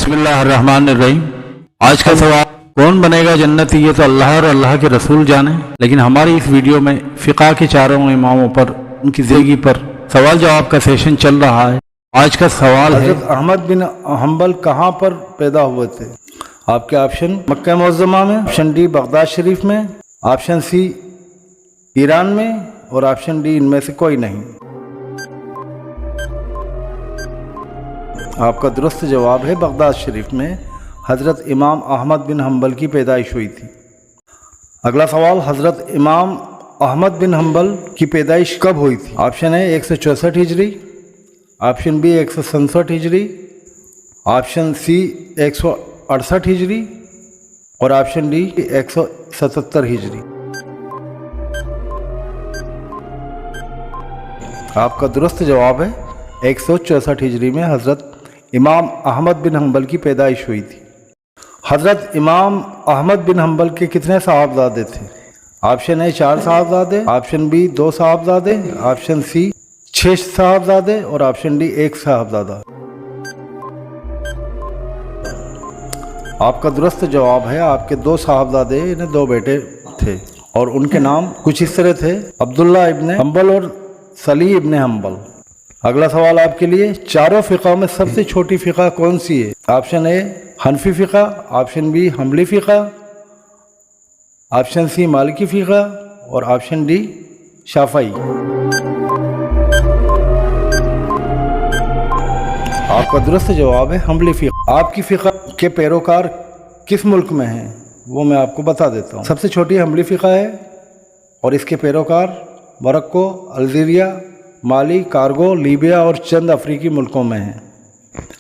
बिस्मिल्लाहिर्रहमानिर्रहीम। आज का सवाल, कौन बनेगा जन्नती? ये तो अल्लाह और अल्लाह के रसूल जाने, लेकिन हमारी इस वीडियो में फ़िक़ह के चारों इमामों पर, उनकी ज़िंदगी पर सवाल जवाब का सेशन चल रहा है। आज का सवाल है, हज़रत अहमद बिन हम्बल कहाँ पर पैदा हुए थे? आपके ऑप्शन मक्का मुअज़्ज़मा में, ऑप्शन डी बगदाद शरीफ में, ऑप्शन सी ईरान में और ऑप्शन डी इनमें से कोई नहीं। आपका दुरुस्त जवाब है बगदाद शरीफ में हज़रत इमाम अहमद बिन हम्बल की पैदाइश हुई थी। अगला सवाल, हज़रत इमाम अहमद बिन हम्बल की पैदाइश कब हुई थी? ऑप्शन है 164 हिजरी, ऑप्शन बी 167 हिजरी, ऑप्शन सी 168 हिजरी और ऑप्शन डी 177 हिजरी। आपका दुरुस्त जवाब है 164 हिजरी में हज़रत इमाम अहमद बिन हम्बल की पैदाइश हुई थी। हज़रत इमाम अहमद बिन हम्बल के कितने साहबजादे थे? ऑप्शन ए 4 साहबजादे, ऑप्शन बी 2 साहबजादे, ऑप्शन सी 6 साहबजादे और ऑप्शन डी 1 साहबजादा। आपका दुरुस्त जवाब है आपके 2 साहबजादे यानी 2 बेटे थे और उनके नाम कुछ इस तरह थे, अब्दुल्ला इब्ने हम्बल और सली इब्ने हम्बल। अगला सवाल आपके लिए, चारों फ़िक़ा में सबसे छोटी फ़िक़ा कौन सी है? ऑप्शन ए हनफी फ़िक़ा, ऑप्शन बी हम्बली फ़िक़ा, ऑप्शन सी मालिकी फ़िक़ा और ऑप्शन डी शाफ़ई। आपका दुरुस्त जवाब है हम्बली फ़िक़ा। आपकी फ़िक़ा के पैरोकार किस मुल्क में हैं वो मैं आपको बता देता हूँ। सबसे छोटी हम्बली फ़िक़ा है और इसके पैरोकार मोरक्को, अल्जीरिया, माली, कार्गो, लीबिया और चंद अफ्रीकी मुल्कों में हैं।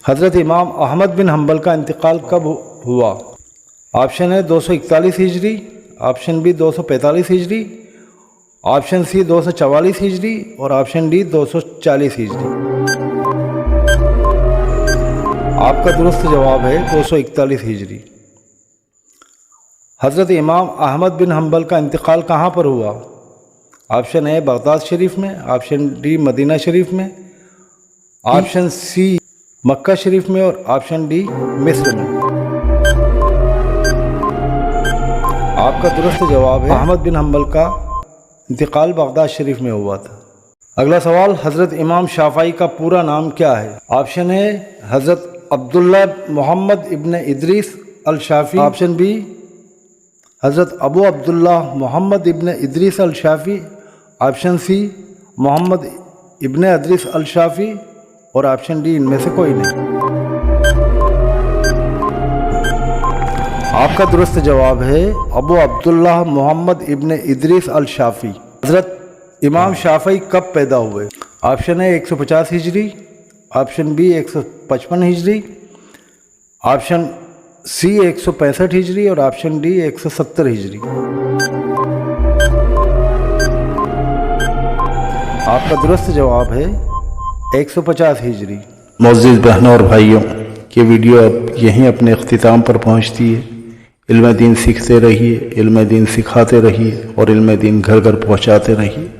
हज़रत इमाम अहमद बिन हम्बल का इंतकाल कब हुआ? ऑप्शन है 241 हिजरी, ऑप्शन बी 245 हिजरी, ऑप्शन सी 244 हिजरी और ऑप्शन डी 240 हिजरी। आपका दुरुस्त जवाब है 241 हिजरी। हज़रत इमाम अहमद बिन हम्बल का इंतकाल कहाँ पर हुआ? ऑप्शन ए बगदाद शरीफ में, ऑप्शन डी मदीना शरीफ में, ऑप्शन सी मक्का शरीफ में और ऑप्शन डी मिस्र में। आपका दुरुस्त जवाब है अहमद बिन हम्बल का इंतकाल बगदाद शरीफ में हुआ था। अगला सवाल, हज़रत इमाम शाफ़ई का पूरा नाम क्या है? ऑप्शन है हज़रत अब्दुल्ला मोहम्मद इब्ने इदरीस अल शाफ़ी, ऑप्शन बी हज़रत अबू अब्दुल्ला मोहम्मद इब्ने इदरीस अल शाफ़ी, ऑप्शन सी मोहम्मद इब्ने इदरीस अल शाफ़ी और ऑप्शन डी इनमें से कोई नहीं। आपका दुरुस्त जवाब है अबू अब्दुल्ला मोहम्मद इब्ने इदरीस अल शाफ़ी। हज़रत इमाम शाफ़ई कब पैदा हुए? ऑप्शन है 150 हिजरी, ऑप्शन बी 155 हिजरी, ऑप्शन सी 165 हिजरी और ऑप्शन डी 170 हिजरी। आपका दुरुस्त जवाब है 150 हिजरी। मोअज़्ज़िज़ बहनों और भाइयों, ये वीडियो अब यहीं अपने इख्तिताम पर पहुँचती है। इल्म दीन सीखते रहिए, इल्म दीन सिखाते रहिए और इल्म दीन घर घर पहुँचाते रहिए।